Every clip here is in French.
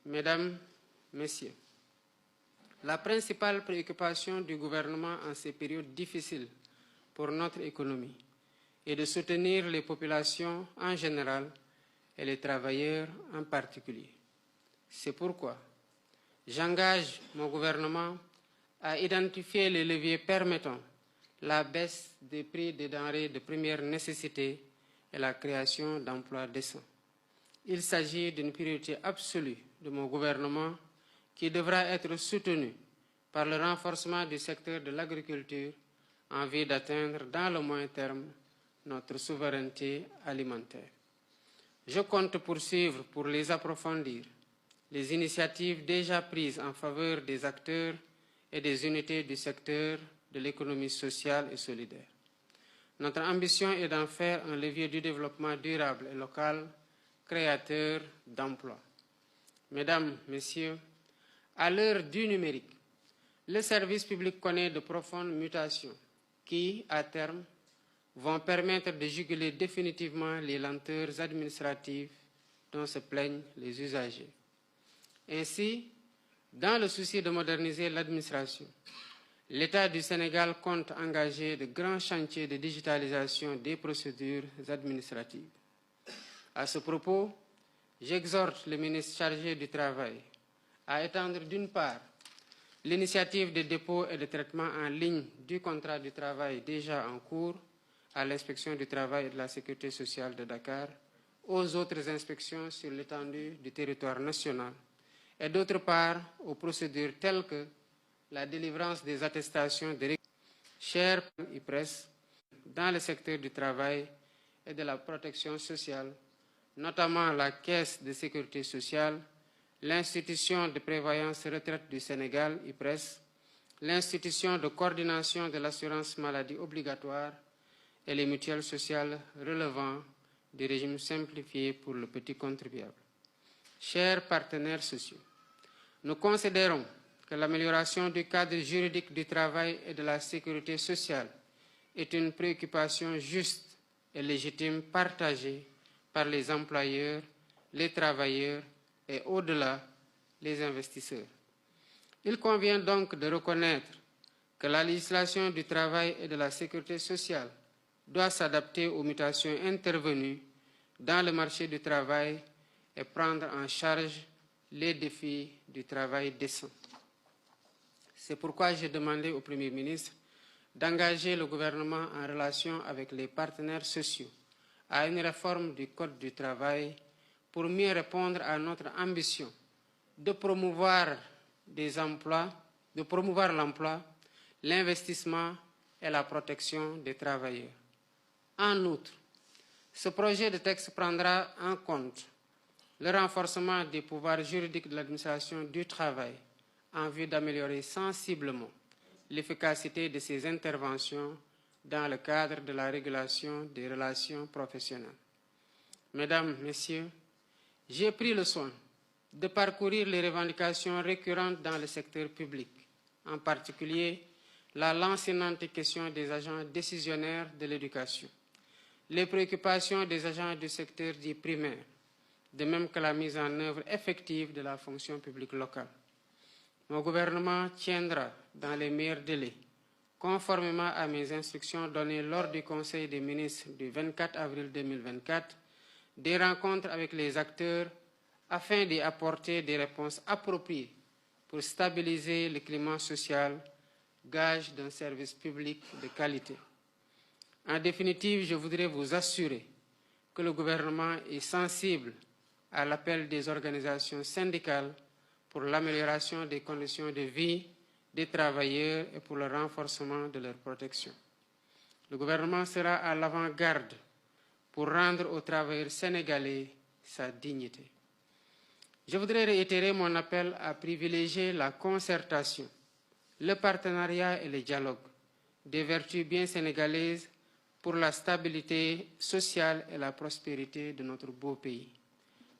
Mesdames, Messieurs, la principale préoccupation du gouvernement en ces périodes difficiles pour notre économie est de soutenir les populations en général et les travailleurs en particulier. C'est pourquoi j'engage mon gouvernement à identifier les leviers permettant la baisse des prix des denrées de première nécessité et la création d'emplois décents. Il s'agit d'une priorité absolue de mon gouvernement qui devra être soutenue par le renforcement du secteur de l'agriculture en vue d'atteindre dans le moyen terme notre souveraineté alimentaire. Je compte poursuivre pour les approfondir les initiatives déjà prises en faveur des acteurs et des unités du secteur de l'économie sociale et solidaire. Notre ambition est d'en faire un levier du développement durable et local, créateur d'emplois. Mesdames, Messieurs, à l'heure du numérique, le service public connaît de profondes mutations qui, à terme, vont permettre de juguler définitivement les lenteurs administratives dont se plaignent les usagers. Ainsi, dans le souci de moderniser l'administration, l'État du Sénégal compte engager de grands chantiers de digitalisation des procédures administratives. À ce propos, j'exhorte le ministre chargé du Travail à étendre d'une part l'initiative de dépôt et de traitement en ligne du contrat du travail déjà en cours à l'inspection du travail et de la sécurité sociale de Dakar aux autres inspections sur l'étendue du territoire national et d'autre part aux procédures telles que la délivrance des attestations de chers IPRES dans le secteur du travail et de la protection sociale, notamment la Caisse de sécurité sociale, l'Institution de prévoyance retraite du Sénégal, IPRES, l'Institution de coordination de l'assurance maladie obligatoire et les mutuelles sociales relevant du régime simplifié pour le petit contribuable. Chers partenaires sociaux, nous considérons que l'amélioration du cadre juridique du travail et de la sécurité sociale est une préoccupation juste et légitime partagée par les employeurs, les travailleurs et au-delà, les investisseurs. Il convient donc de reconnaître que la législation du travail et de la sécurité sociale doit s'adapter aux mutations intervenues dans le marché du travail et prendre en charge les défis du travail décent. C'est pourquoi j'ai demandé au Premier ministre d'engager le gouvernement en relation avec les partenaires sociaux à une réforme du Code du travail pour mieux répondre à notre ambition de promouvoir l'emploi, l'investissement et la protection des travailleurs. En outre, ce projet de texte prendra en compte le renforcement des pouvoirs juridiques de l'administration du travail en vue d'améliorer sensiblement l'efficacité de ces interventions dans le cadre de la régulation des relations professionnelles. Mesdames, Messieurs, j'ai pris le soin de parcourir les revendications récurrentes dans le secteur public, en particulier la lancinante question des agents décisionnaires de l'éducation, les préoccupations des agents du secteur dit primaire, de même que la mise en œuvre effective de la fonction publique locale. Mon gouvernement tiendra dans les meilleurs délais, conformément à mes instructions données lors du Conseil des ministres du 24 avril 2024, des rencontres avec les acteurs afin d'y apporter des réponses appropriées pour stabiliser le climat social, gage d'un service public de qualité. En définitive, je voudrais vous assurer que le gouvernement est sensible à l'appel des organisations syndicales pour l'amélioration des conditions de vie des travailleurs et pour le renforcement de leur protection. Le gouvernement sera à l'avant-garde pour rendre aux travailleurs sénégalais sa dignité. Je voudrais réitérer mon appel à privilégier la concertation, le partenariat et le dialogue, des vertus bien sénégalaises pour la stabilité sociale et la prospérité de notre beau pays.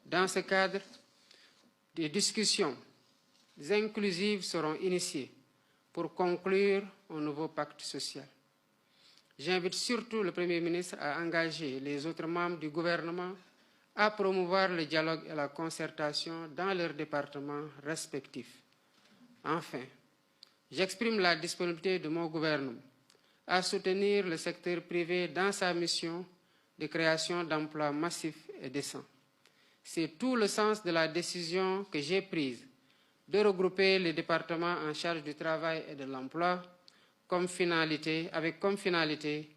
Dans ce cadre, des discussions inclusives seront initiées pour conclure un nouveau pacte social. J'invite surtout le Premier ministre à engager les autres membres du gouvernement à promouvoir le dialogue et la concertation dans leurs départements respectifs. Enfin, j'exprime la disponibilité de mon gouvernement à soutenir le secteur privé dans sa mission de création d'emplois massifs et décents. C'est tout le sens de la décision que j'ai prise de regrouper les départements en charge du travail et de l'emploi avec comme finalité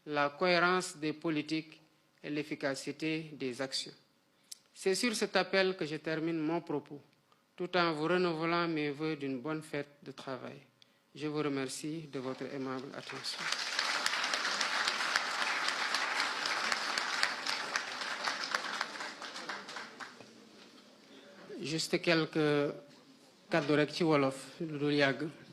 la cohérence des politiques et l'efficacité des actions. C'est sur cet appel que je termine mon propos, tout en vous renouvelant mes vœux d'une bonne fête de travail. Je vous remercie de votre aimable attention. Juste quelques kàddu rek ci wolof lu dul yàgg.